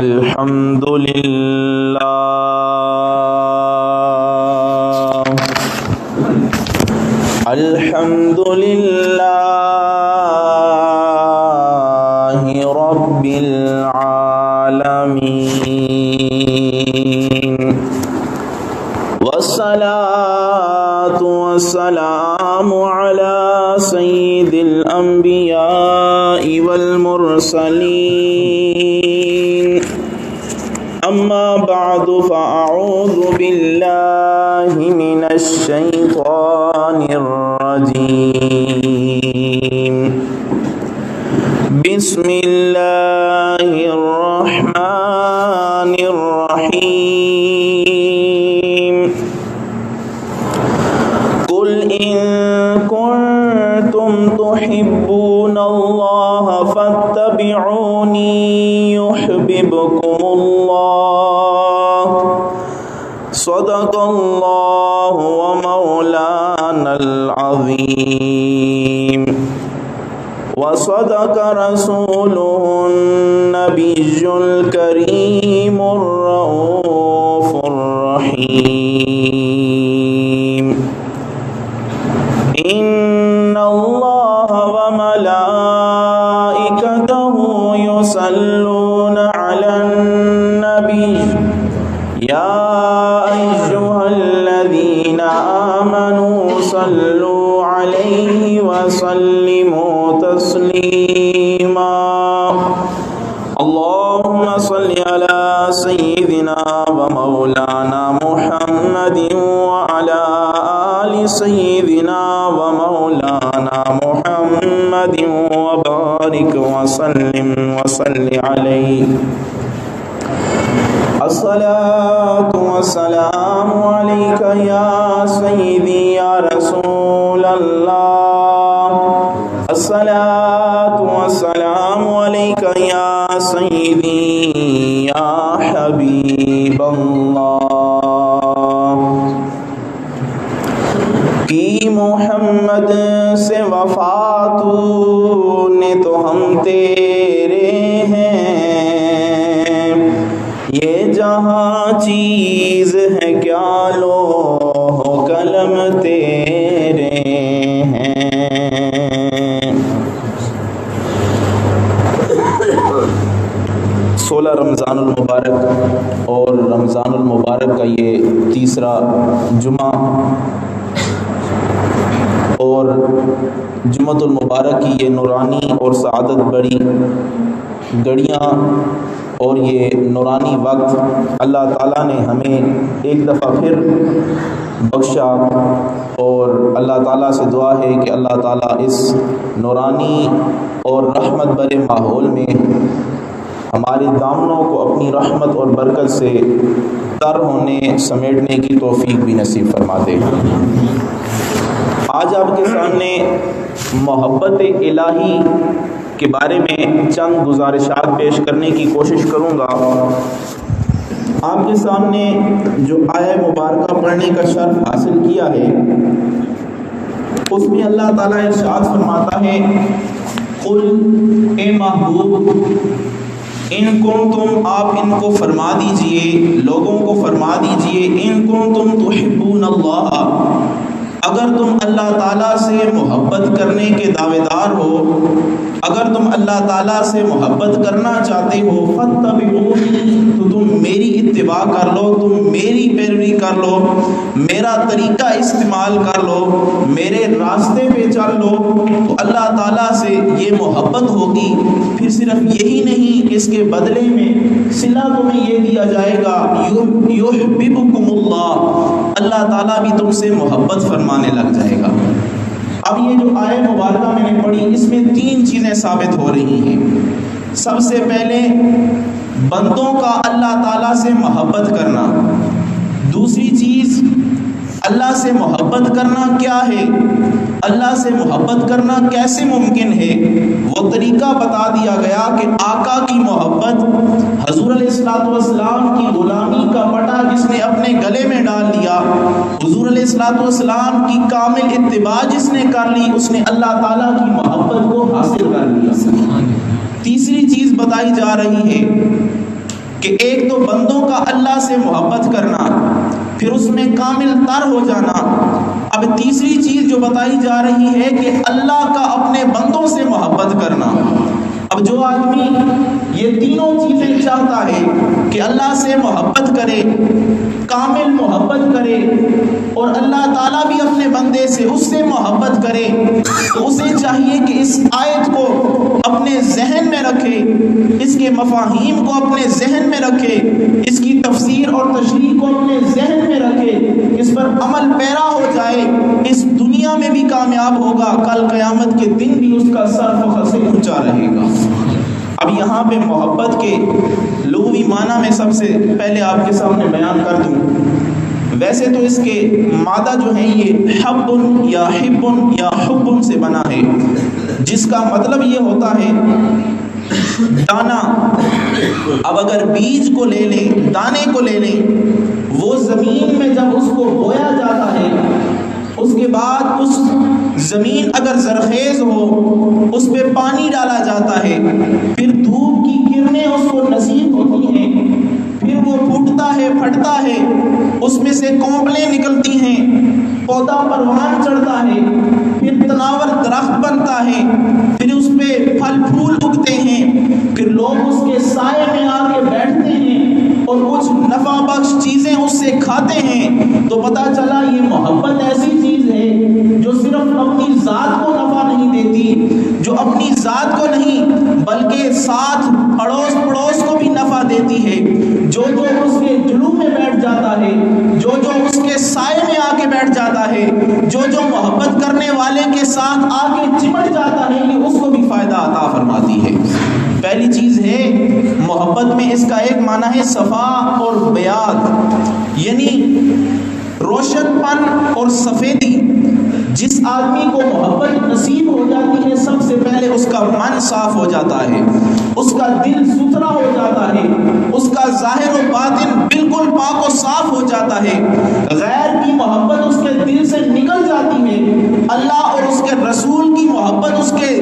الحمد للہ الحمد للہ رب العالمین والصلاة والسلام على سید الانبیاء والمرسلین اما بعد فاعوذ باللہ من الشیطان الرجیم بسم اللہ الرحمن الرحیم قل ان کنتم تحبون اللہ فاتبعونی يحببكم الله صدق الله ومولانا العظيم وصدق رسوله النبي الكريم الرؤوف الرحيم إن الله وملائكته يصلون على النبي يا أيها الذين آمنوا صلوا عليه وسلموا تسليما اللهم صل على سيدنا ومولانا محمد وعلى آل سيدنا ومولانا محمد وبارك وسلم وصل عليه الصلاة والسلام عليك يا سيدي يا رسول الله الصلاة والسلام عليك يا سيدي يا حبيب الله کی محمد سے وفا تو نے تو ہم تیرے ہیں یہ جہاں چیز ہے کیا لوح قلم تیرے ہیں 16 رمضان المبارک اور رمضان المبارک کا یہ تیسرا جمعہ اور جمعۃ المبارک کی یہ نورانی اور سعادت بڑی گھڑیاں اور یہ نورانی وقت اللہ تعالیٰ نے ہمیں ایک دفعہ پھر بخشا اور اللہ تعالیٰ سے دعا ہے کہ اللہ تعالیٰ اس نورانی اور رحمت بھرے ماحول میں ہمارے دامنوں کو اپنی رحمت اور برکت سے تر ہونے سمیٹنے کی توفیق بھی نصیب فرما دے۔ آج آپ کے سامنے محبت الہی کے بارے میں چند گزارشات پیش کرنے کی کوشش کروں گا۔ آپ کے سامنے جو آیہ مبارکہ پڑھنے کا شرف حاصل کیا ہے اس میں اللہ تعالیٰ ارشاد فرماتا ہے قل اے محبوب ان کنتم آپ ان کو فرما دیجئے لوگوں کو فرما دیجئے ان کنتم تحبون اللہ اگر تم اللہ تعالیٰ سے محبت کرنے کے دعوے دار ہو اگر تم اللہ تعالیٰ سے محبت کرنا چاہتے ہو فاتبعونی تو تم میری اتباع کر لو تم میری پیروی کر لو میرا طریقہ استعمال کر لو میرے راستے پہ چل لو تو اللہ تعالیٰ سے یہ محبت ہوگی۔ پھر صرف یہی نہیں اس کے بدلے میں صلہ تمہیں یہ دیا جائے گا یحببکم اللہ اللہ تعالیٰ بھی تم سے محبت فرمانے لگ جائے گا۔ اب یہ جو آیہ مبارکہ میں نے پڑھی اس میں 3 چیزیں ثابت ہو رہی ہیں۔ سب سے پہلے بندوں کا اللہ تعالیٰ سے محبت کرنا، دوسری چیز اللہ سے محبت کرنا کیا ہے، اللہ سے محبت کرنا کیسے ممکن ہے، وہ طریقہ بتا دیا گیا کہ آقا کی محبت حضور علیہ السلام کی غلامی کا پٹا جس نے اپنے گلے میں ڈال لیا، حضور علیہ السلام کی کامل اتباع جس نے کر لی اس نے اللہ تعالیٰ کی محبت کو حاصل کر لیا۔ تیسری چیز بتائی جا رہی ہے کہ ایک تو بندوں کا اللہ سے محبت کرنا، پھر اس میں کامل تر ہو جانا، اب تیسری چیز جو بتائی جا رہی ہے کہ اللہ کا اپنے بندوں سے محبت کرنا۔ اب جو آدمی یہ تینوں چیزیں چاہتا ہے کہ اللہ سے محبت کرے، کامل محبت کرے، اور اللہ تعالیٰ بھی اپنے بندے سے اس سے محبت کرے، تو اسے چاہیے کہ اس آیت کو اپنے ذہن میں رکھے، اس کے مفاہیم کو اپنے ذہن میں رکھے، اس کی تفسیر اور تشریح کو اپنے ذہن میں رکھے، اس پر عمل پیرا ہو جائے، اس دنیا میں بھی کامیاب ہوگا، کل قیامت کے دن بھی اس کا سر فخر سے اونچا رہے گا۔ اب یہاں پہ محبت کے لغوی معنی میں سب سے پہلے آپ کے سامنے بیان کر دوں۔ ویسے تو اس کے مادہ جو ہیں یہ حبن یا حبن یا حبن سے بنا ہے، جس کا مطلب یہ ہوتا ہے دانا۔ اب اگر بیج کو لے لیں، دانے کو لے لیں، وہ زمین میں جب اس کو بویا جاتا ہے، اس کے بعد اس زمین اگر زرخیز ہو، اس پہ پانی ڈالا جاتا ہے، پھر دھوپ کی کرنیں اس کو نصیب ہوتی ہیں، پھر وہ پھوٹتا ہے، پھٹتا ہے، اس میں سے کونپلیں نکلتی ہیں، پودا پروان چڑھتا ہے، پھر تناور درخت بنتا ہے، پھر اس پہ پھل پھول اگتے ہیں، پھر لوگ اس کے سائے میں آ کے بیٹھتے ہیں اور کچھ نفع بخش چیزیں اس سے کھاتے ہیں، تو پتہ چلا یہ محبت ایسی چیز ہے جو صرف اپنی ذات کو نفع نہیں دیتی، جو اپنی ذات کو نہیں بلکہ ساتھ اڑوس پڑوس کو بھی نفع دیتی ہے۔ جو اس کے جلو میں بیٹھ جاتا ہے، جو اس کے سائے میں آ کے بیٹھ جاتا ہے، جو محبت کرنے والے کے ساتھ آ کے چمٹ جاتا ہے، یہ اس کو بھی فائدہ عطا فرماتی ہے۔ پہلی چیز ہے محبت میں، اس کا ایک معنی ہے صفا اور بیاض، یعنی روشن پن اور سفیدی۔ جس آدمی کو محبت نصیب ہو جاتی ہے، سب سے پہلے اس کا من صاف ہو جاتا ہے، اس کا دل ستھرا ہو جاتا ہے، اس کا ظاہر و باطن بالکل پاک و صاف ہو جاتا ہے، غیر کی محبت اس کے دل سے نکل جاتی ہے، اللہ اور اس کے رسول کی محبت اس کے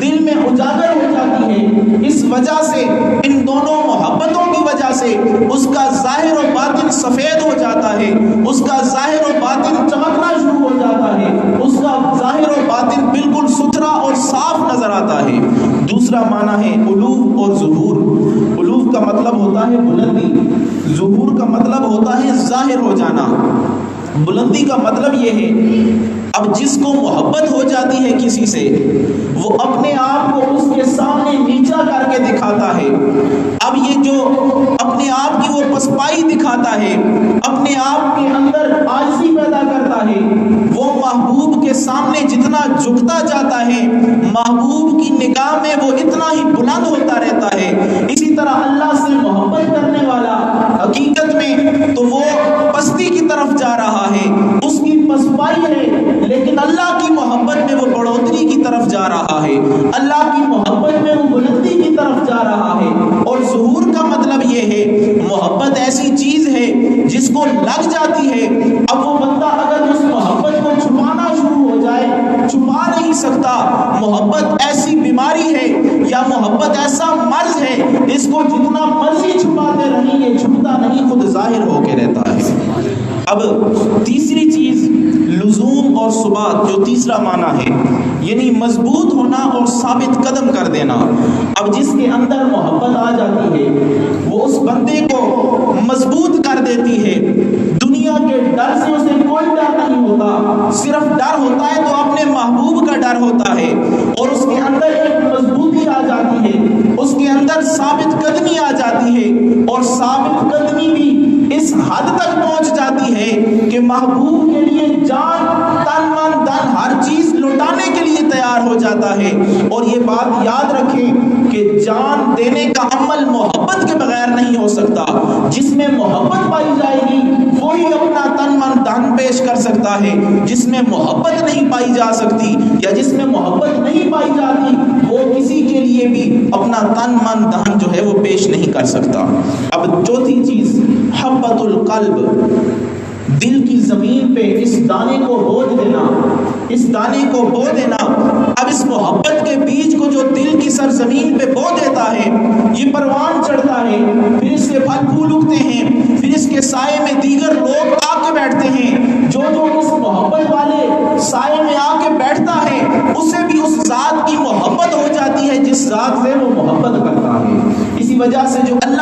دل میں اجاگر ہو جاتی ہے۔ اس وجہ سے، ان دونوں محبتوں کی وجہ سے اس کا ظاہر و باطن سفید ہو جاتا ہے، اس کا ظاہر و باطن چمکنا شروع ہو جاتا ہے، اس کا ظاہر و باطن بالکل ستھرا اور صاف نظر آتا ہے۔ دوسرا معنی ہے علو اور ظہور۔ علو کا مطلب ہوتا ہے بلندی، ظہور کا مطلب ہوتا ہے ظاہر ہو جانا۔ بلندی کا مطلب یہ ہے، اب جس کو محبت ہو جاتی ہے کسی سے، وہ اپنے آپ کو اس کے سامنے نیچا کر کے دکھاتا ہے۔ اب یہ جو اپنے آپ کی وہ پسپائی دکھاتا ہے، اپنے آپ کے اندر عاجزی پیدا کرتا ہے، وہ محبوب کے سامنے جتنا جھکتا جاتا ہے، محبوب کی نگاہ میں وہ اتنا ہی بلند ہوتا رہتا ہے۔ اسی طرح اللہ سے محبت کرنے والا حقیقت میں تو وہ پستی کی طرف جا رہا ہے، اس کی پسپائی ہے، لیکن اللہ کی محبت میں وہ بڑھوتری کی طرف جا رہا ہے، اللہ کی محبت میں وہ بلندی کی طرف جا رہا ہے۔ اور ظہور کا مطلب یہ ہے، محبت ایسی چیز ہے جس کو لگ جاتی ہے، اب وہ بندہ اگر اس محبت کو چھپانا شروع ہو جائے، چھپا نہیں سکتا۔ محبت ایسی بیماری ہے یا محبت ایسا مرض ہے، اس کو جتنا مرضی چھپاتے رہیں گے چھپتا نہیں، خود ظاہر ہو کے رہتا ہے۔ اب تیسری چیز لزوم اور ثبات، جو تیسرا معنی ہے، یعنی مضبوط ہونا اور ثابت قدم کر دینا۔ اب جس کے اندر محبت آ جاتی ہے، وہ اس بندے کو مضبوط کر دیتی ہے۔ دنیا کے ڈر سے اسے کوئی ڈر نہیں ہوتا، صرف ڈر ہوتا ہے تو اپنے محبوب کا ڈر ہوتا ہے، اور اس کے اندر ایک مضبوطی آ جاتی ہے، اس کے اندر ثابت قدمی آ جاتی ہے، اور ثابت قدمی بھی اس حد تک پہنچ جاتی ہے کہ محبوب کے لیے جان، تن من دھن ہر چیز لوٹانے کے لیے تیار ہو جاتا ہے۔ اور یہ بات یاد رکھیں کہ جان دینے کا عمل محبت کے بغیر نہیں ہو سکتا۔ جس میں محبت پائی جائے گی وہی اپنا تن من دھن پیش کر سکتا ہے، جس میں محبت نہیں پائی جا سکتی یا جس میں محبت نہیں پائی جاتی، وہ کسی کے لیے بھی اپنا تن من دھن جو ہے وہ پیش نہیں کر سکتا۔ اب چوتھی چیز حبۃ القلب، دل کی زمین پہ اس دانے کو بو دینا، اس دانے کو بو دینا۔ اب اس محبت کے بیج کو جو دل کی سرزمین پہ بو دیتا ہے، یہ پروان چڑھتا ہے، پھر اس سے پھل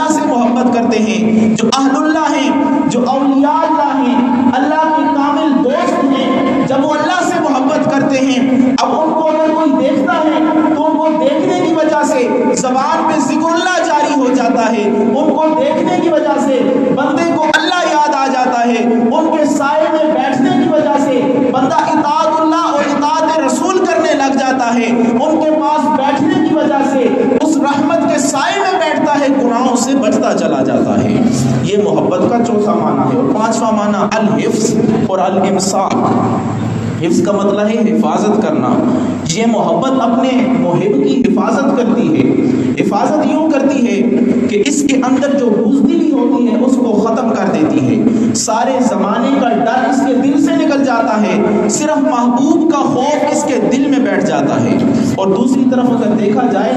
اللہ سے محبت کرتے ہیں، جو اہل اللہ ہیں، جو اولیاء اللہ ہیں، اللہ کے کامل دوست ہیں، جب وہ اللہ سے محبت کرتے ہیں، اب ان کو اگر کوئی دیکھتا ہے تو ان کو دیکھنے کی وجہ سے زبان پہ ذکر اللہ جاری ہو جاتا ہے، ان کو دیکھنے کی وجہ سے بندے کو اللہ یاد آ جاتا ہے، ان کے سائے میں بیٹھنے کی وجہ سے بندہ اطاعت اللہ اور اطاعت رسول کرنے لگ جاتا ہے، ان کے پاس بیٹھنے کی وجہ سے اس رحمت کے سائے میں بیٹھتا ہے، گناہوں سے بچتا چلا جاتا ہے۔ یہ محبت کا چوتھا معنی ہے۔ اور پانچواں معنی الحفظ اور الامساک۔ حفظ کا مطلب ہے حفاظت کرنا۔ یہ محبت اپنے محب کی حفاظت کرتی ہے۔ حفاظت یوں کرتی ہے کہ اس کے اندر جو بزدلی ہوتی ہے اس کو ختم کر دیتی ہے، سارے زمانے کا ڈر اس کے دل سے نکل جاتا ہے، صرف محبوب کا خوف اس کے دل میں بیٹھ جاتا ہے۔ اور دوسری طرف اگر دیکھا جائے،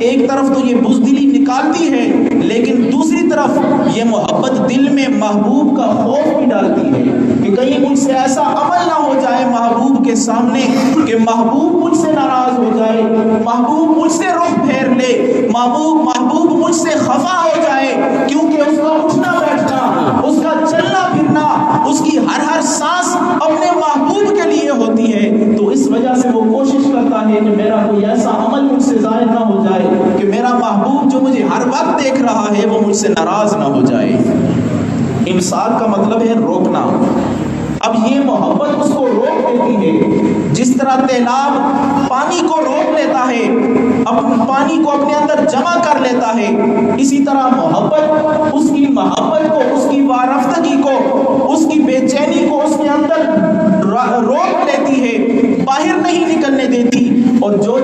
ایک طرف تو یہ بزدلی نکالتی ہے، لیکن دوسری طرف یہ محبت دل میں محبوب کا خوف بھی ڈالتی ہے کہ کہیں مجھ سے ایسا عمل نہ ہو جائے محبوب کے سامنے کہ محبوب مجھ سے ناراض ہو جائے، محبوب مجھ سے رخ پھیر لے، محبوب مجھ سے خفا ہو جائے، کیونکہ اس کا اٹھنا بیٹھنا، اس کا چلنا پھرنا، اس کی ہر سانس اپنے محبوب کے لیے ہوتی ہے۔ تو اس وجہ سے وہ کوشش کرتا ہے کہ میرا کوئی ایسا عمل مجھ سے ظاہر نہ ہو جائے کہ میرا محبوب جو مجھے ہر وقت دیکھ رہا ہے وہ مجھ سے ناراض نہ ہو جائے۔ امساک کا مطلب ہے روکنا۔ اب یہ محبت اس کو روک دیتی ہے، جس طرح تیلاب پانی کو روک لیتا ہے، پانی کو اپنے اندر جمع کر لیتا ہے، اسی طرح محبت اس کی محبت کو، اس کی وارفتگی کو، اس کی بے چینی کو اس کے اندر روک لیتی ہے، باہر نہیں نکلنے دیتی۔ اور جو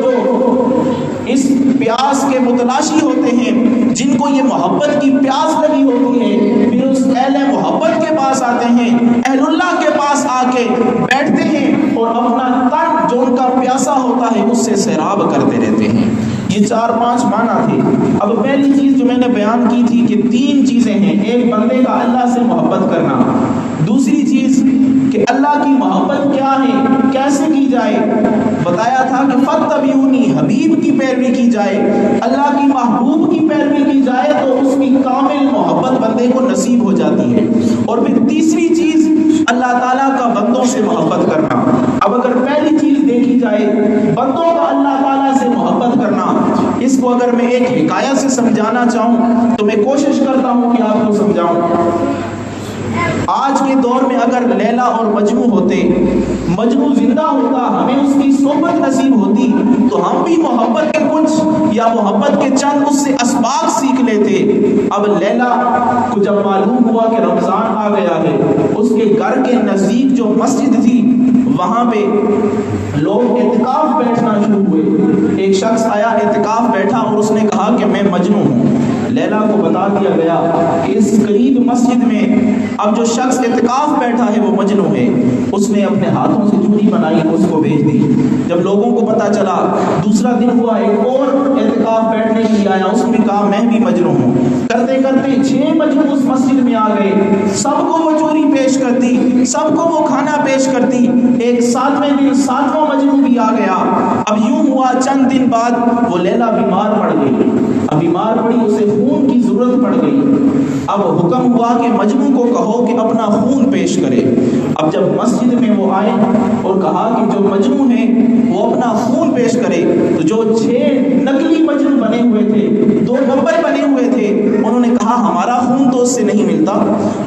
اس پیاس کے متلاشی ہوتے ہیں، جن کو یہ محبت کی پیاس لگی ہوتی ہے، پھر اس اہل محبت کے پاس آتے ہیں، اہل اللہ کے پاس آ کے بیٹھتے ہیں اور اپنا تن جو ان کا پیاسا ہوتا ہے اس سے سیراب کرتے رہتے ہیں۔ یہ 4-5 معنی تھے۔ اب پہلی چیز جو میں نے بیان کی تھی کہ 3 چیزیں ہیں، ایک بندے کا اللہ سے محبت کرنا، دوسری چیز کہ اللہ کی محبت کیا ہے، کیسے کی جائے، بتایا تھا کہ فاتبعونی، حبیب کی پیروی کی جائے، اللہ کی محبوب کی پیروی کی جائے تو اس کی کامل محبت بندے کو نصیب ہو جاتی ہے۔ اور پھر تیسری چیز اللہ تعالیٰ کا بندوں سے محبت کرنا۔ اب اگر پہلی چیز دیکھی جائے بندوں کا اللہ تعالیٰ سے محبت کرنا، اس کو اگر میں ایک حکایت سے سمجھانا چاہوں تو میں کوشش کرتا ہوں کہ آپ کو سمجھاؤں۔ آج کے دور میں اگر لیلا اور مجنو ہوتے، مجنو زندہ ہوتا، ہمیں اس کی صحبت نصیب ہوتی تو ہم بھی محبت کے کچھ یا محبت کے چند اس سے اسباق سیکھ لیتے۔ اب لیلا کو جب معلوم ہوا کہ رمضان آ گیا ہے، اس کے گھر کے نزدیک جو مسجد تھی وہاں پہ لوگ اعتکاف بیٹھنا شروع ہوئے۔ ایک شخص آیا، اعتکاف بیٹھا اور اس نے کہا کہ میں مجنو ہوں۔ لیلا کو بتا دیا گیا کہ اس قریب مسجد میں اب جو شخص اعتکاف بیٹھا ہے وہ مجنو ہے۔ اس نے اپنے ہاتھوں سے چوری بنائی، اس کو بھیج دی۔ جب لوگوں کو پتا چلا، دوسرا دن ہوا، ایک اور اعتکاف بیٹھنے کے لیے آیا، اس نے کہا میں بھی مجنو ہوں۔ کرتے کرتے 6 مجنو اس مسجد میں آ گئے، سب کو وہ چوری پیش کرتی، سب کو وہ کھانا پیش کرتی۔ ایک 7ویں دن 7واں مجنو بھی آ گیا۔ اب یوں ہوا، چند دن بعد وہ لیلا بیمار پڑ گئی۔ اب بیمار پڑی، اسے خون کی ضرورت پڑ گئی۔ اب حکم ہوا کہ مجنو کو کہو کہ اپنا خون پیش کرے۔ اب جب مسجد میں وہ آئے اور کہا کہ جو مجنو ہیں وہ اپنا خون پیش کرے، تو جو 6 نقلی مجنو بنے ہوئے تھے، 2 نمبر بنے ہوئے تھے، انہوں نے کہا ہمارا خون تو اس سے نہیں ملتا،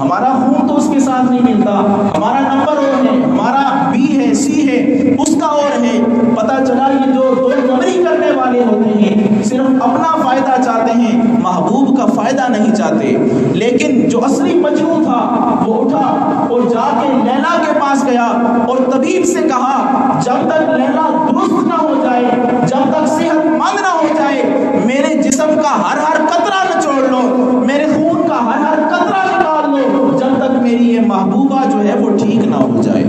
ہمارا خون تو اس کے ساتھ نہیں ملتا، ہمارا نمبر اور ہے، ہمارا بی ہے، سی ہے، اس کا اور ہے۔ پتا چلا یہ جو 2 نمبری کرنے والے ہوتے ہیں صرف اپنا فائدہ چاہتے ہیں، محبوب کا فائدہ نہیں چاہتے۔ لیکن جو اصلی مجنو تھا وہ اٹھا اور جا کے لیلا کے پاس گیا اور طبیب سے کہا جب تک لیلا درست نہ ہو جائے، جب تک صحت مند نہ ہو جائے، میرے جسم کا ہر قطرہ نچوڑ لو، میرے خون کا ہر قطرہ نکال لو، جب تک میری یہ محبوبہ جو ہے وہ ٹھیک نہ ہو جائے۔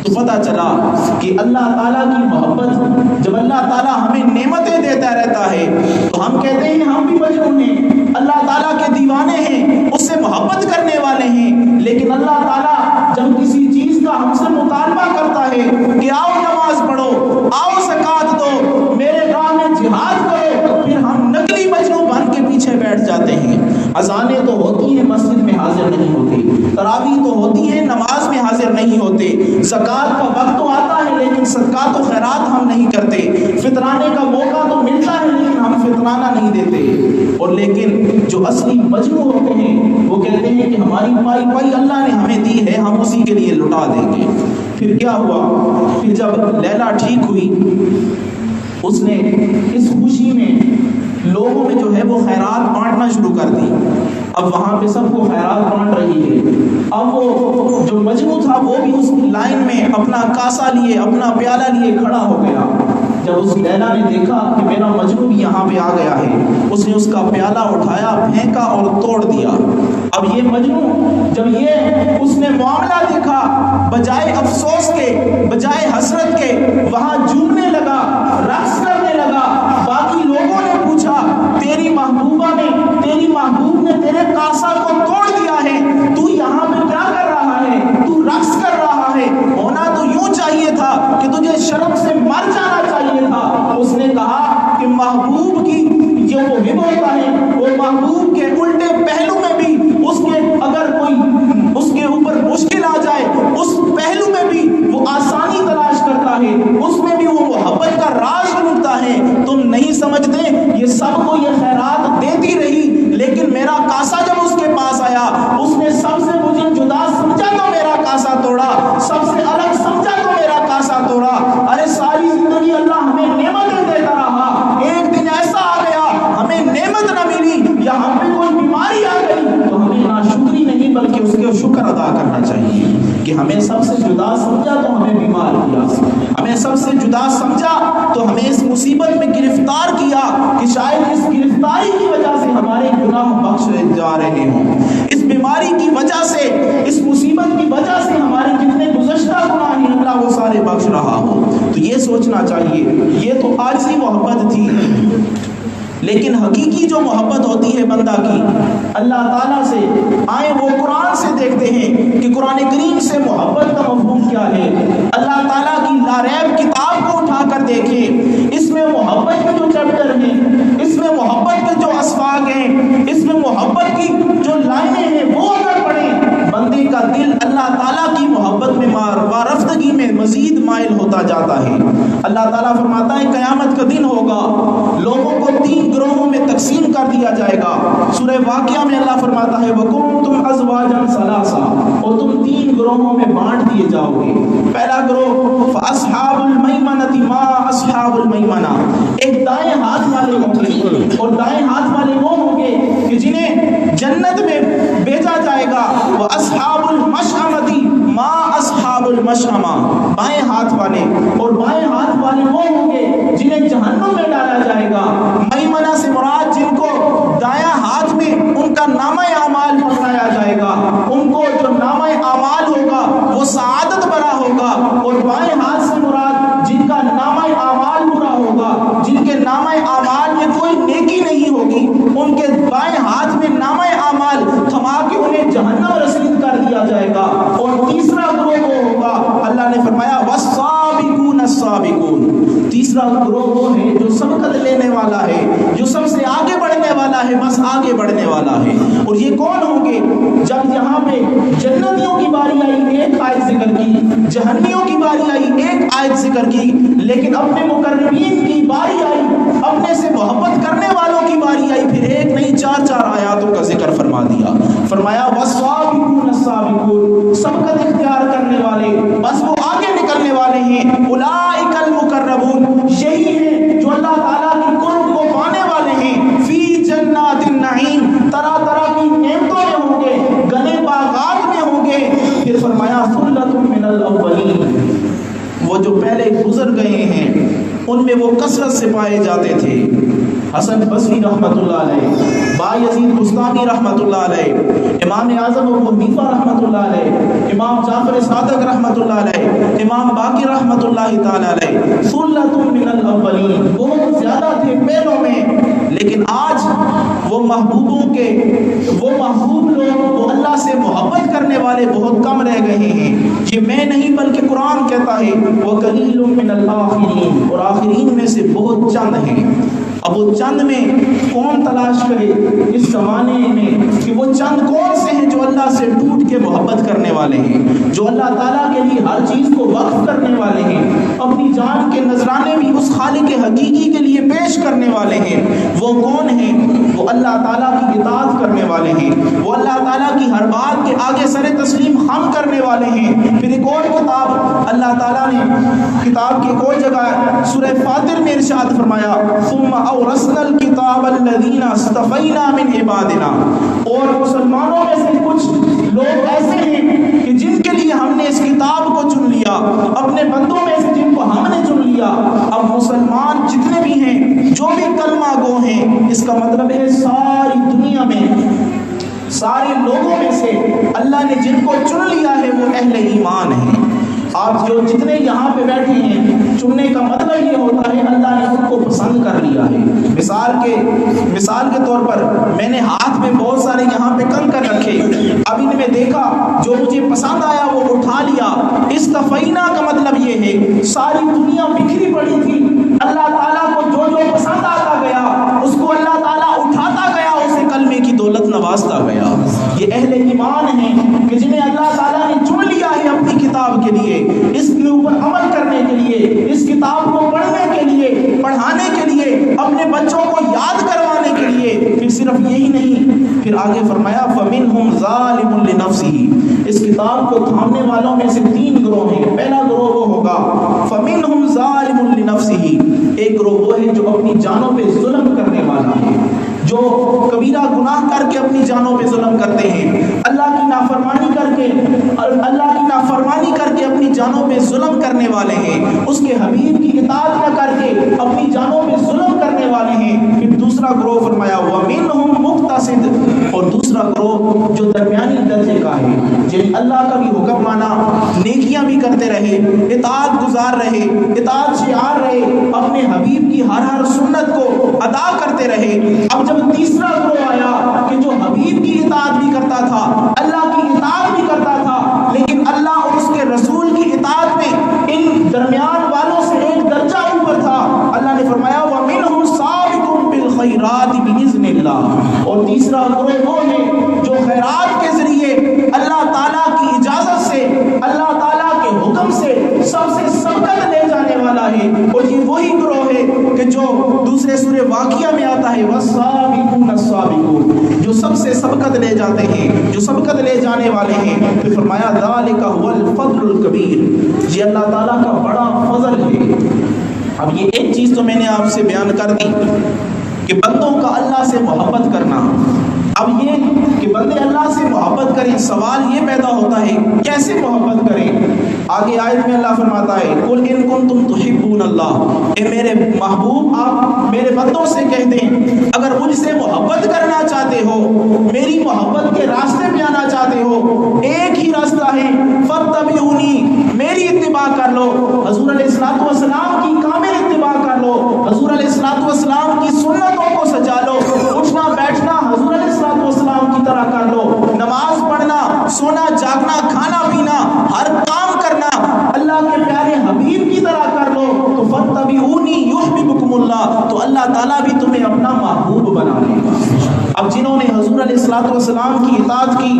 تو پتا چلا کہ اللہ تعالیٰ کی محبت، جب اللہ تعالیٰ ہمیں نعمتیں دیتا رہتا ہے تو ہم کہتے ہیں ہم بھی مجنون ہیں، اللہ تعالیٰ کے دیوانے ہیں، اس سے محبت کرنے والے ہیں۔ لیکن اللہ تعالیٰ جب کسی چیز کا ہم سے مطالبہ کرتا ہے کہ آؤ نماز پڑھو، آؤ زکوٰۃ دو، میرے راہ میں جہاد کرو، پھر ہم نقلی مجنون بن کے پیچھے بیٹھ جاتے ہیں۔ اذانیں تو ہوتی ہیں مسجد میں حاضر نہیں ہوتے، تراویح تو ہوتی ہے نماز میں حاضر نہیں ہوتے، زکوٰۃ کا وقت تو آتا ہے لیکن صدقات و خیرات ہم نہیں کرتے، فطرانے کا موقع تو ملتا ہے لیکن ہم فطرانہ نہیں دیتے، اور لیکن جو اصلی مجنون ہوتے ہیں وہ کہتے ہیں کہ ہماری پائی پائی اللہ نے ہمیں دی ہے، ہم اسی کے لیے لٹا دیں گے۔ پھر کیا ہوا؟ پھر جب لیلا ٹھیک ہوئی، اس نے اس خوشی میں لوگوں میں جو ہے وہ خیرات بانٹنا شروع کر دی۔ اب وہاں پہ سب کو خیرات بانٹ رہی ہے۔ اب وہ جو مجنون تھا وہ بھی اس لائن میں اپنا کاسا لیے، اپنا پیالہ لیے کھڑا ہو گیا۔ جب اس لیلا نے دیکھا کہ میرا مجنون بھی یہاں پہ آ گیا ہے، اس نے اس کا پیالہ اٹھایا، پھینکا اور توڑ دیا۔ اب یہ مجنون جب یہ اس نے معاملہ دیکھا، بجائے افسوس کے، بجائے حسرت کے، وہاں جھومنے لگا، رقص کرنے لگا۔ باقی لوگوں نے پوچھا تیری محبوبہ نے، تیری محبوب نے تیرے کاسا کو توڑ دیا ہے، تو یہاں پہ کیا کر رہا ہے؟ تو رقص کر رہا ہے، ہونا تو یوں چاہیے تھا کہ تجھے شرم سے مر جانا چاہیے تھا۔ اس نے کہا کہ محبوب کی جو محب ہوتا ہے وہ محبوب کے الٹے پہلو میں بھی اس کے اگر کوئی اس کے اوپر مشکل آ جائے اس پہلو میں بھی وہ آسانی تلاش کرتا ہے، اس میں بھی وہ محبت کا راز ڈھونڈتا ہے۔ تم نہیں سمجھتے یہ سب کو یہ خیرات دیتی رہی، لیکن میرا کاسا جب اس کے پاس آیا اس نے سب سے مجھے جدا سمجھا تو میرا کاسا توڑا، سب سے الگ سمجھا تو میرا کاسا توڑا۔ ارے ساری زندگی اللہ ہمیں نعمتیں دیتا رہا، ایک دن ایسا آ گیا ہمیں نعمت نہ ملی یا ہم پہ کوئی بیماری آ گئی تو ہمیں ناشکری نہیں بلکہ اس کے شکر ادا کرنا چاہیے کہ ہمیں سب سے جدا سمجھا تو ہمیں بیمار کیا، ہمیں سب سے جدا سمجھا تو ہمیں اس مصیبت میں گرفتار کیا کہ شاید اس گرفتاری کی وجہ سے ہمارے گناہ بخشے جا رہے ہوں، اس بیماری کی وجہ سے، اس مصیبت کی وجہ سے ہمارے جتنے گزشتہ گناہ ہیں اللہ وہ سارے بخش رہا ہو۔ تو یہ سوچنا چاہیے، یہ تو عارضی محبت تھی، لیکن حقیقی جو محبت ہوتی ہے بندہ کی اللہ تعالیٰ سے، آئے وہ قرآن سے دیکھتے ہیں کہ قرآن کریم سے محبت کا مفہوم کیا ہے۔ اللہ تعالیٰ کی لاریب کتاب کو اٹھا کر دیکھیں، اس میں محبت کے جو چیپٹر ہیں، اس میں محبت کے جو اسفاق ہیں، اس میں محبت کی جو لائنیں ہیں وہ اگر پڑھیں، بندے کا دل اللہ تعالیٰ کی محبت میں وارفتگی میں مزید مائل ہوتا جاتا ہے۔ اللہ تعالیٰ فرماتا ہے قیامت کا دن ہوگا، لوگوں کو 3 گروہوں میں تقسیم کر دیا جائے گا۔ سورہ واقعہ میں اللہ فرماتا ہے وَكُنْتُمْ أَزْوَاجًا ثَلَاثًا، اور تم 3 گروہوں میں بانٹ دیے جاؤ گے۔ پہلا گروہ فَأَصْحَابُ الْمَيْمَنَةِ مَا أَصْحَابُ الْمَيْمَنَةِ، ایک دائیں ہاتھ والے ہوں گے، اور دائیں ہاتھ والے وہ ہوں گے کہ جنہیں جنت میں بھیجا جائے گا۔ وَأَصْحَابُ الْمَشْأَمَةِ مَا أَصْحَابُ الْمَشْأَمَةِ، بائیں ہاتھ والے، اور بائیں ہاتھ والے وہ ہوں گے جنہیں جہنم میں ڈالا جائے گا۔ میمنہ سے مراد جن کو دایاں ہاتھ میں ان کا نامہ اعمال پکڑایا جائے گا، ان کو جو نامہ اعمال ہوگا وہ سعادت بھرا ہوگا، اور بائیں ہاتھ سے مراد جن کا نامہ اعمال برا ہوگا، جن کے نامہ اعمال میں کوئی نیکی نہیں ہوگی، ان کے بائیں ہاتھ میں نامہ اعمال تھما کے انہیں جہنم رسید کر دیا جائے گا۔ اور تیسرا گروہ وہ ہوگا، اللہ نے فرمایا والسابقون السابقون، تیسرا گروہ وہ ہے جو سبقت لینے والا ہے، جو سب سے آگے بڑھنے والا ہے، بس آگے بڑھنے والا ہے۔ اور یہ کون ہوں گے؟ جب یہاں پہ جنتیوں کی باری آئی ایک آیت ذکر کی، جہنمیوں کی باری آئی ایک آیت ذکر کی، لیکن اپنے مقربین کی باری آئی، اپنے سے محبت کرنے والوں کی باری آئی، پھر ایک نہیں 4 آیاتوں کا ذکر فرما دیا۔ فرمایا والسابقون السابقون، سبقت اختیار کرنے والے، بس وہ آگے نکلنے والے ہیں۔ اولئک المقربون، یہی ہیں جو اللہ تعالیٰ کی قرب کو پانے والے ہیں۔ فی جنات النعیم، طرح طرح کی نعمتوں میں ہوں گے، گنے باغات میں ہوں گے۔ پھر فرمایا ثلۃ من الاولین، وہ جو پہلے گزر گئے ہیں ان میں وہ کثرت سے پائے جاتے تھے۔ حسن بصری رحمۃ اللہ علیہ، بایزید بستانی رحمۃ اللہ علیہ، امام اعظم ابو حنیفہ رحمۃ اللہ علیہ، امام جعفر صادق رحمۃ اللہ علیہ، امام باقر رحمۃ اللہ تعالی علیہ، ثلۃ من الاولین، بہت زیادہ تھے پہلوں میں، لیکن آج وہ محبوبوں کے، وہ محبوب لوگ، وہ اللہ سے محبت کرنے والے بہت کم رہ گئے ہیں۔ یہ میں نہیں بلکہ قرآن کہتا ہے وَقَلِيلٌ مِّنَ الْآخِرِينَ، اور آخرین میں سے بہت چند ہیں۔ اب وہ چند میں کون تلاش کرے اس زمانے میں کہ وہ چند کون سے ہیں جو اللہ سے ٹوٹ کے محبت کرنے والے ہیں، جو اللہ تعالیٰ کے لیے ہر چیز کو وقف کرنے والے ہیں، اپنی جان کے نذرانے بھی اس خالق حقیقی کے لیے پیش کرنے والے ہیں۔ وہ کون ہیں؟ وہ اللہ تعالیٰ کی اطاعت کرنے والے ہیں، وہ اللہ تعالیٰ کی ہر بات کے آگے سر تسلیم خم کرنے والے ہیں۔ پھر ایک اور کتاب اللہ تعالیٰ نے کتاب کی ایک اور جگہ سورہ فاطر میں ارشاد فرمایا ثم اورثنا الکتاب الذین اصطفینا من عبادنا، اور مسلمانوں میں سے کچھ لوگ ایسے ہیں کہ جن کے لیے ہم نے اس کتاب کو چن لیا، اپنے بندوں میں سے جن کو ہم نے چن لیا۔ اب مسلمان جتنے بھی ہیں، جو بھی کلمہ گو ہیں، اس کا مطلب ہے ساری دنیا میں سارے لوگوں میں سے اللہ نے جن کو چن لیا ہے وہ اہل ایمان ہیں۔ آپ جو جتنے یہاں پہ بیٹھے ہیں، چننے کا مطلب یہ ہوتا ہے اللہ نے ان کو پسند کر لیا ہے۔ مثال کے طور پر میں نے ہاتھ میں بہت سارے یہاں پہ کنکر رکھے، اب ان میں دیکھا جو مجھے پسند آیا وہ اٹھا لیا۔ استفینا کا مطلب یہ ہے ساری دنیا بکھری پڑی تھی، اللہ تعالیٰ کو جو جو پسند آتا گیا اس کو اللہ تعالیٰ اٹھاتا گیا، اسے کلمے کی دولت نوازتا گیا۔ یہ اہل ایمان ہیں کہ جنہیں اللہ تعالیٰ نے چن لیا ہے اپنی کتاب کے لیے، اس کے اوپر عمل کرنے کے لیے، اس کتاب کو پڑھنے کے لیے، پڑھانے کے لیے، اپنے بچوں کو یاد کروانے کے لیے۔ پھر صرف یہی نہیں، پھر آگے فرمایا فَمِنْهُمْ ظَالِمٌ لِنَفْسِهِ، اس کتاب کو تھامنے والوں میں سے تین گروہ ہیں۔ پہلا گروہ وہ ہوگا فَمِنْهُمْ ظَالِمٌ لِنَفْسِهِ، ایک گروہ وہ ہے جو اپنی جانوں پہ ظلم کرنے والا ہے، جو کبیرہ گناہ کر کے اپنی جانوں پہ ظلم کرتے ہیں، اللہ کی نافرمانی کر کے اپنی جانوں پہ ظلم کرنے والے ہیں، اس کے حبیب کی اطاعت نہ کر کے اپنی جانوں پہ ظلم کرنے والے ہیں۔ پھر دوسرا گروہ فرمایا وَمِنْهُمْ مُقْتَصِدٌ، اور دوسرا گروہ جو درمیانی درجے کا ہے، جن اللہ کا بھی حکم مانا، نیکیاں بھی کرتے رہے، اطاعت گزار رہے، اطاعت شعار رہے، اپنے حبیب کی ہر سنت کو ادا کرتے رہے۔ اب جب تیسرا گروہ آیا کہ جو حبیب کی اطاعت بھی کرتا تھا، اللہ کی اطاعت بھی کرتا تھا، لیکن اللہ اور اس کے رسول کی اطاعت میں ان درمیان والوں سے ایک درجہ اوپر تھا، اللہ نے فرمایا وَمِنْهُمْ سَابِقٌ بِالْخَيْرَاتِ بِإِذْنِ اللَّهِ، اور تیسرا گروہ وہ ہے جو خیرات کے ذریعے اللہ تعالیٰ کی اجازت سے، اللہ تعالیٰ کے حکم سے سب سے سبقت لے جانے والا ہے۔ اور یہ وہی گروہ ہے کہ جو دوسرے سورہ واقعہ میں آتا ہے وَالسَّابِقُونَ السَّابِقُونَ، جو سب سے سبقت لے جاتے ہیں، جو سبقت لے جانے والے ہیں۔ پھر فرمایا ذَلِكَ هُوَ الْفَضْلُ الْكَبِيرُ، یہ اللہ تعالیٰ کا بڑا فضل ہے۔ اب یہ ایک چیز تو میں نے آپ سے بیان کر دی کہ بندوں کا اللہ سے محبت کرنا۔ اب یہ کہ بندے اللہ سے محبت کریں، سوال یہ پیدا ہوتا ہے کیسے محبت کریں؟ آگے آیت میں اللہ فرماتا ہے قُلْ إِن كُنتُمْ تُحِبُّونَ اللَّهَ، اے میرے محبوب آپ میرے بندوں سے کہہ دیں اگر مجھ سے محبت کرنا چاہتے ہو، میری محبت کے راستے پہ آنا چاہتے ہو، ایک ہی راستہ ہے فَاتَّبِعُونِی، میری اتباع کر لو، حضور علیہ الصلوۃ والسلام کی کامل اتباع کر لو، حضور علیہ الصلوۃ والسلام کی سنتوں کو سجا لو، اٹھنا بیٹھنا حضور علیہ الصلوۃ والسلام کی طرح کر لو، نماز پڑھنا، سونا جاگنا، کھانا پینا، ہر کام کرنا اللہ کے پیارے حبیب کی طرح کر لو، تو فَاتَّبِعُونِی یُحْبِبْکُمُ اللَّہ، تو اللہ تعالیٰ بھی تمہیں اپنا محبوب بنا لے گا۔ اب جنہوں نے حضور علیہ الصلوۃ والسلام کی اطاعت کی،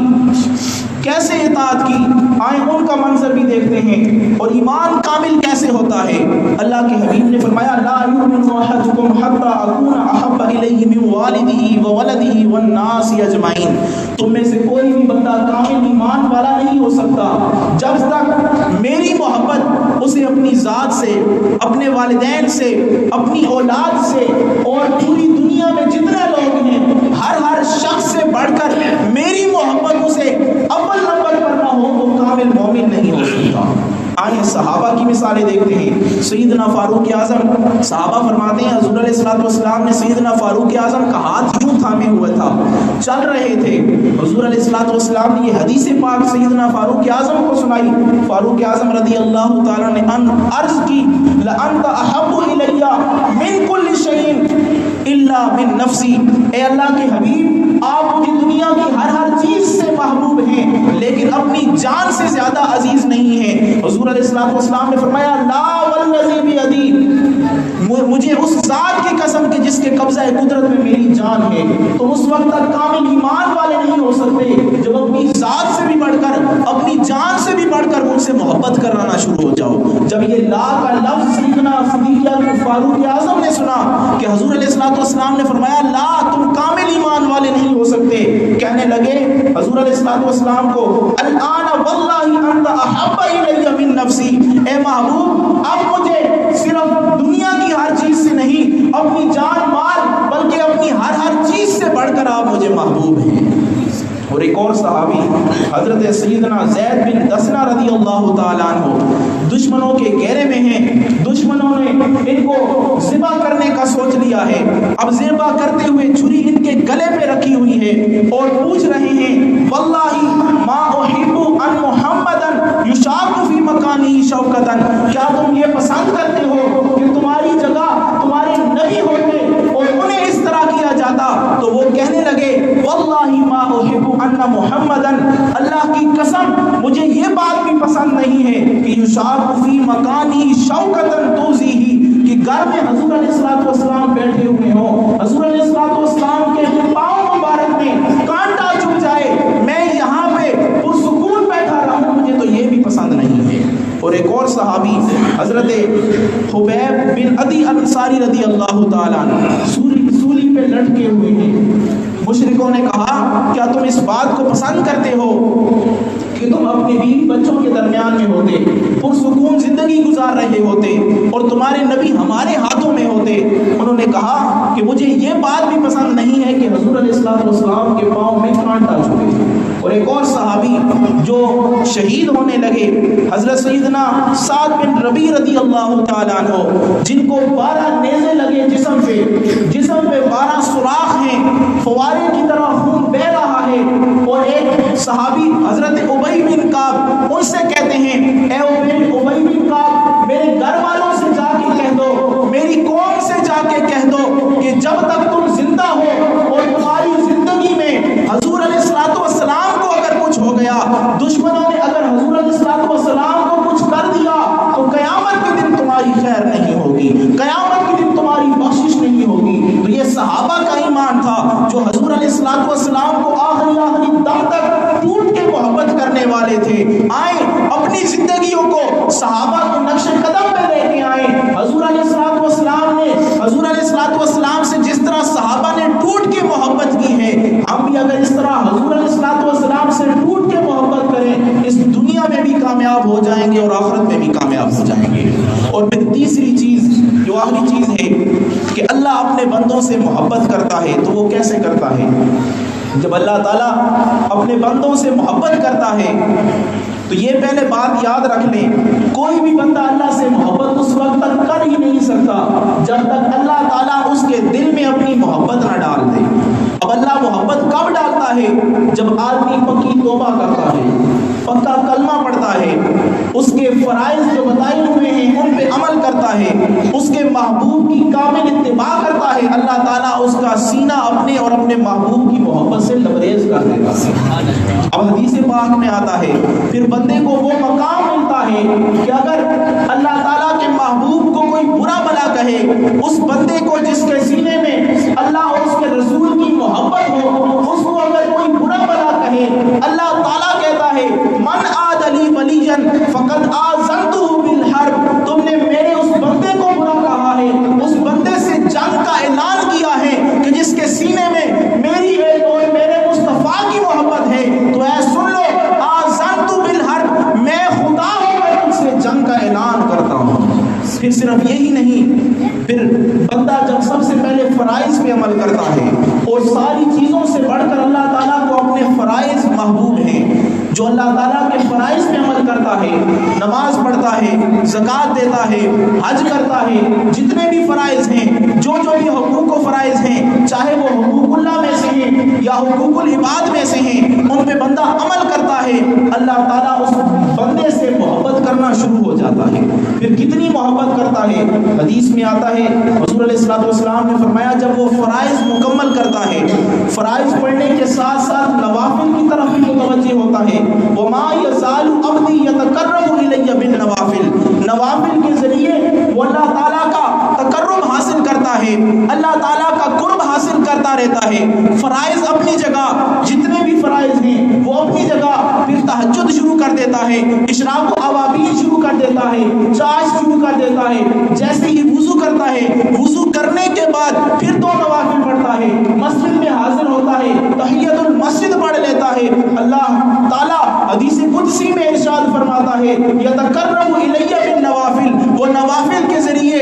کیسے اطاعت کی، آئیں ان کا منظر بھی دیکھتے ہیں، اور ایمان کامل کیسے ہوتا ہے۔ اللہ کے حبیب نے فرمایا لا یؤمن احدکم حتی اکون احب الیہ من والدہ وولدہ والناس اجمعین، تم میں سے کوئی بھی بندہ کامل ایمان والا نہیں ہو سکتا جب تک میری محبت اسے اپنی ذات سے، اپنے والدین سے، اپنی اولاد سے، اور پوری دنیا میں جتنے لوگ ہیں ہر شخص سے بڑھ کر میری محبت اسے اول نمبر پر نہ ہو، وہ کامل مومن نہیں ہو سکتا۔ آئیں صحابہ کی مثالیں دیکھتے ہیں۔ سیدنا فاروق اعظم، صحابہ فرماتے ہیں حضور علیہ الصلوۃ والسلام نے سیدنا فاروق اعظم کا ہاتھ یوں تھامے ہوئے تھا، چل رہے تھے، حضور علیہ الصلوۃ والسلام نے یہ حدیث پاک سیدنا فاروق اعظم کو سنائی۔ فاروق اعظم رضی اللہ تعالیٰ نے عرض کی لَأَنْتَ أَحَبُّ إِلَيَّ مِنْ كُلِّ شَيْءٍ إِلَّا مِنْ نَفْسِي، اے اللہ کے حبیب آپ مجھے دنیا کی ہر چیز سے محبوب ہیں لیکن اپنی جان سے زیادہ عزیز نہیں ہیں۔ حضور علیہ الصلوۃ والسلام نے فرمایا لا والذی بیدی، مجھے اس ذات کی قسم قسم کہ جس کے قبضہ قدرت میں میری جان ہے، تم اس وقت تک کامل ایمان والے نہیں ہو سکتے جب اپنی ذات سے بھی بڑھ کر، اپنی جان سے بھی بڑھ کر مجھ سے محبت کرنا شروع ہو جاؤ۔ جب یہ لا کا لفظ سیدنا صدیق اکبر فاروق اعظم نے سنا کہ حضور علیہ السلام نے فرمایا لا تم کامل ایمان والے نہیں ہو سکتے، کہنے لگے حضور علیہ السلام کو الان واللہ انت احب الی من نفسی، اے محبوب اب مجھے صرف دنیا کی ہر چیز سے نہیں، اپنی جان مال بلکہ اپنی ہر چیز سے بڑھ کر آپ مجھے محبوب ہیں۔ اور ایک اور صحابی حضرت سیدنا زید بن دسنہ رضی اللہ تعالیٰ عنہ دشمنوں کے گھیرے میں ہیں، دشمنوں نے ان کو ذبح کرنے کا سوچ لیا ہے، اب ذبح کرتے ہوئے چھری ان کے گلے پہ رکھی ہوئی ہے اور پوچھ رہے ہیں واللہ ما احب ان محمدن یشاق فی مکانی شوکتن، کیا تم یہ پسند کرتے ہو کہ تمہاری جگہ تمہارے نبی ہوتے اور انہیں اس طرح کیا جاتا؟ تو وہ کہنے لگے واللہ ما احب ان محمدن، اللہ کی قسم مجھے یہ بات بھی پسند نہیں ہے کہ یشاق فی مکانی شوکتن توزیہی، کہ گھر میں حضور علیہ السلام بیٹھے ہوئے ہوں، حضور علیہ السلام کے پاؤں مبارک میں کانٹا چبھ جائے، میں یہاں پہ پرسکون بیٹھا رہوں، مجھے تو یہ بھی پسند نہیں ہے۔ اور ایک اور صحابی حضرت خبیب بن عدی انصاری رضی اللہ تعالیٰ عنہ سولی پہ لٹکے ہوئے ہیں، مشرکوں نے کہا کیا تم اس بات کو پسند کرتے ہو کہ تم اپنے بیوی بچوں کے درمیان میں ہوتے، پرسکون زندگی گزار رہے ہوتے اور تمہارے نبی ہمارے ہاتھوں میں ہوتے؟ انہوں نے کہا کہ مجھے یہ بات بھی پسند نہیں ہے کہ حضور علیہ السلام کے پاؤں میں کانٹا چبھے۔ اور ایک اور صحابی جو شہید ہونے لگے حضرت سیدنا سعد بن ربیع رضی اللہ تعالیٰ عنہ، جن کو 12 نیزے لگے جسم پہ 12 سوراخ ہیں، فوارے کی طرح خون بہہ رہا ہے، اور ایک صحابی حضرت ابی بن کعب ان سے کہتے ہیں اے ابی بن کعب میرے گھر والوں سے جا کے کہہ دو، میری قوم سے جا کے کہہ دو کہ جب تک تم زندہ ہو اور تمہاری زندگی میں حضور علیہ السلام کو اگر کچھ ہو گیا، دشمنوں نے اگر حضور علیہ السلام کو کچھ کر دیا تو قیامت کے دن تمہاری خیر نہیں ہوگی، قیامت کے دن تمہاری بخشش نہیں ہوگی۔ تو یہ صحابہ کا ایمان تھا جو حضور علیہ السلام کو آخری دم تک ٹوٹ کے محبت کرنے والے تھے۔ آئیں اپنی زندگیوں کو صحابہ کو نقش قدم پہ لے کے آئیں۔ حضور علیہ السلام نے حضور علیہ السلام سے جس طرح صحابہ نے ٹوٹ کے محبت کی ہے، ہم بھی اگر اس طرح حضور علیہ السلام سے ٹوٹ کے محبت کریں، اس دنیا میں بھی کامیاب ہو جائیں گے اور آخرت میں بھی کامیاب ہو جائیں گے۔ اور پھر تیسری چیز جو آخری چیز ہے کہ اللہ اپنے بندوں سے محبت کرتا ہے تو وہ کیسے کرتا ہے؟ جب اللہ تعالیٰ اپنے بندوں سے محبت کرتا ہے تو یہ پہلے بات یاد رکھ لیں، کوئی بھی بندہ اللہ سے محبت اس وقت تک کر ہی نہیں سکتا جب تک اللہ تعالیٰ اس کے دل میں اپنی محبت نہ ڈال دے۔ اب اللہ محبت کب ڈالتا ہے؟ جب آدمی پکی توبہ کرتا ہے، پکا کلمہ پڑھتا ہے، اس کے فرائض جو بتائے ہوئے ہیں ان پہ عمل کرتا ہے، اس کے محبوب کی کامل اتباع کرتا ہے، اللہ تعالیٰ اس کا سینہ اپنے اور اپنے محبوب کی محبت سے لبریز کر دیتا ہے۔ اب حدیث پاک میں آتا ہے پھر بندے کو وہ مقام ملتا ہے کہ اگر اللہ تعالیٰ کے محبوب کو کوئی برا بلا کہے، اس بندے کو جس کے سینے میں اللہ اور اس کے رسول کی محبت ہو، اس کو اگر کوئی برا بلا کہے، اللہ تعالیٰ کہتا ہے من عاد لی ولیا فقد آذنتہ بالحرب، تم نے میرے اس بندے کو برا کہا ہے، اس بندے سے جنگ کا اعلان کیا ہے کہ جس کے سینے میں میری اور میرے مصطفیٰ کی محبت ہے، تو اے سن لو آذنت بالحرب، میں خدا ہوں، میں تم سے جنگ کا اعلان کرتا ہوں۔ پھر صرف یہی نہیں، پھر بندہ جب سب سے پہلے فرائض پہ عمل کرتا ہے اور ساری چیزوں سے بڑھ کر اللہ تعالیٰ کو اپنے فرائض محبوب ہیں، جو اللہ تعالیٰ کے فرائض پہ عمل کرتا ہے، نماز پڑھتا ہے، زکوٰۃ دیتا ہے، حج کرتا ہے، جتنے بھی فرائض ہیں، جو بھی حقوق و فرائض ہیں، چاہے وہ حقوق اللہ میں سے ہیں یا حقوق العباد میں سے ہیں، ان پہ بندہ عمل کرتا ہے، اللہ تعالیٰ اس بندے سے محبت کرنا شروع ہو جاتا ہے۔ پھر کتنی محبت کرتا ہے؟ حدیث میں آتا ہے حضور علیہ السلام نے فرمایا جب وہ فرائض مکمل کرتا ہے، فرائض پڑھنے کے ساتھ ساتھ نوافل کی طرف بھی متوجہ ہوتا ہے، وما یزال عبدی یتقرب الی بالنوافل، نوافل کے ذریعے وہ اللہ تعالیٰ کا تقرب حاصل کرتا ہے، اللہ لیتا ہے، فرائض اپنی جگہ، جتنے بھی فرائض ہیں وہ اپنی جگہ، پھر تہجد شروع کر دیتا ہے، اشراق و اوابین شروع کر دیتا ہے، چاش شروع کر دیتا ہے، جیسے ہی وضو کرتا ہے، وضو کرنے کے بعد پھر 2 نوافل پڑھتا ہے، مسجد میں حاضر ہوتا ہے، تحیت المسجد پڑھ لیتا ہے۔ اللہ تعالیٰ حدیث قدسی میں ارشاد فرماتا ہے یتقرب الی بالنوافل، وہ نوافل کے ذریعے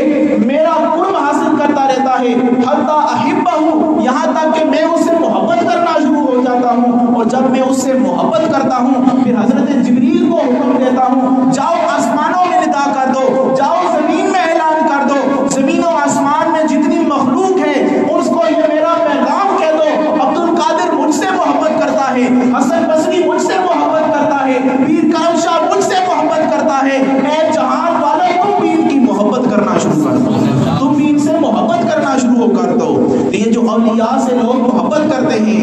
میرا قرب حاصل کرتا رہتا ہے، حتی احبہ، یہاں تک کہ میں اس سے محبت کرنا شروع ہو جاتا ہوں، اور جب میں اس سے محبت کرتا ہوں پھر حضرت جبریل کو حکم دیتا ہوں جاؤ آسمانوں میں ندا کر دو، جاؤ زمین میں اعلان کر دو، زمین و آسمان میں جتنی مخلوق ہے اس کو یہ میرا پیغام کہہ دو، عبد القادر مجھ سے محبت کرتا ہے، حسن بصری مجھ سے محبت کرتا ہے، پیر کرم شاہ مجھ سے محبت کرتا ہے، اے جہان والے تم بھی ان کی محبت کرنا شروع کر دو، تم بھی ان سے محبت کرنا شروع کر دو۔ تو یہ جو اولیاء سے لوگ محبت کرتے ہیں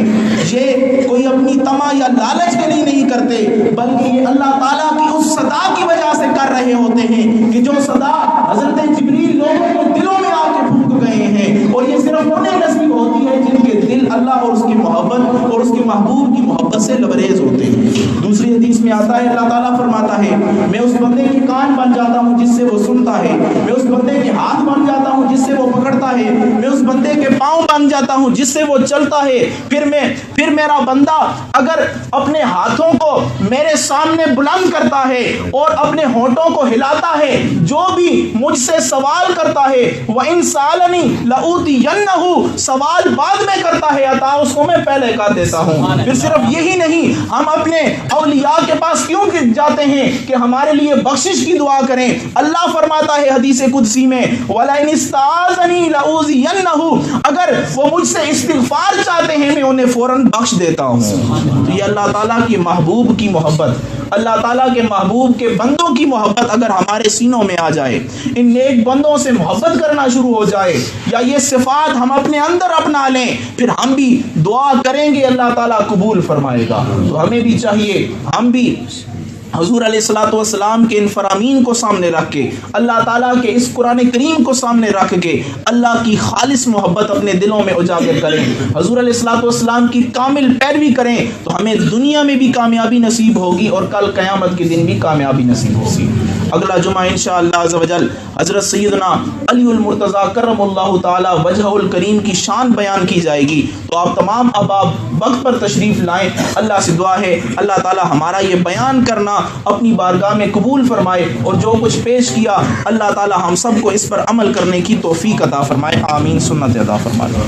یہ کوئی اپنی طمع یا لالچ کے لیے نہیں کرتے، بلکہ یہ اللہ تعالیٰ کی اس صدا کی وجہ سے کر رہے ہوتے ہیں کہ جو صدا حضرت جبریل لوگوں کے دلوں میں آ کے پھونک گئے ہیں، اور یہ صرف انہیں نصیب ہوتی ہے جن کے دل اللہ اور اس کی محبت اور اس کے محبوب کی محبت سے لبریز ہوتے ہیں۔ دوسری حدیث میں آتا ہے اللہ تعالیٰ فرماتا ہے میں اس بندے کے کان بن جاتا ہوں جس سے وہ سنتا ہے، میں اس بندے کے ہاتھ بن جاتا ہوں جس سے وہ پکڑتا ہے، میں اس بندے کے پاؤں بن جاتا ہوں جس سے وہ چلتا ہے، پھر میرا بندہ اگر اپنے ہاتھوں کو میرے سامنے بلند کرتا ہے اور اپنے ہونٹوں کو ہلاتا ہے، جو بھی مجھ سے سوال کرتا ہے وَإِن سَأَلَنِي لَأُوتِيَنَّهُ، سوال بعد میں کرتا ہے عطا اس کو میں پہلے کر دیتا ہوں۔ پھر صرف یہی نہیں، ہم اپنے اولیاء کے پاس کیوں جاتے ہیں کہ ہمارے لیے بخشش کی دعا کریں۔ اللہ فرماتا ہے حدیث قدسی میں وَلَئِنِ اسْتَعَاذَنِي لَأُوذِيَنَّهُ، اگر وہ مجھ سے استغفار چاہتے ہیں میں انہیں فوراً بخش دیتا ہوں۔ تو یہ اللہ تعالیٰ کی محبوب کی محبت، اللہ تعالیٰ کے محبوب کے بندوں کی محبت اگر ہمارے سینوں میں آ جائے، ان نیک بندوں سے محبت کرنا شروع ہو جائے، یا یہ صفات ہم اپنے اندر اپنا لیں، پھر ہم بھی دعا کریں گے اللہ تعالیٰ قبول فرمائے گا۔ تو ہمیں بھی چاہیے ہم بھی حضور علیہ الصلوۃ والسلام کے ان فرامین کو سامنے رکھ کے، اللہ تعالیٰ کے اس قرآن کریم کو سامنے رکھ کے اللہ کی خالص محبت اپنے دلوں میں اجاگر کریں، حضور علیہ الصلوۃ والسلام کی کامل پیروی کریں، تو ہمیں دنیا میں بھی کامیابی نصیب ہوگی اور کل قیامت کے دن بھی کامیابی نصیب ہوگی۔ اگلا جمعہ انشاءاللہ عز و جل حضرت سیدنا علی المرتضیٰ کرم اللہ تعالی وجہ الکریم کی شان بیان کی جائے گی، تو آپ تمام احباب وقت پر تشریف لائیں۔ اللہ سے دعا ہے اللہ تعالی ہمارا یہ بیان کرنا اپنی بارگاہ میں قبول فرمائے، اور جو کچھ پیش کیا اللہ تعالی ہم سب کو اس پر عمل کرنے کی توفیق عطا فرمائے، آمین سنت عطا فرمائے۔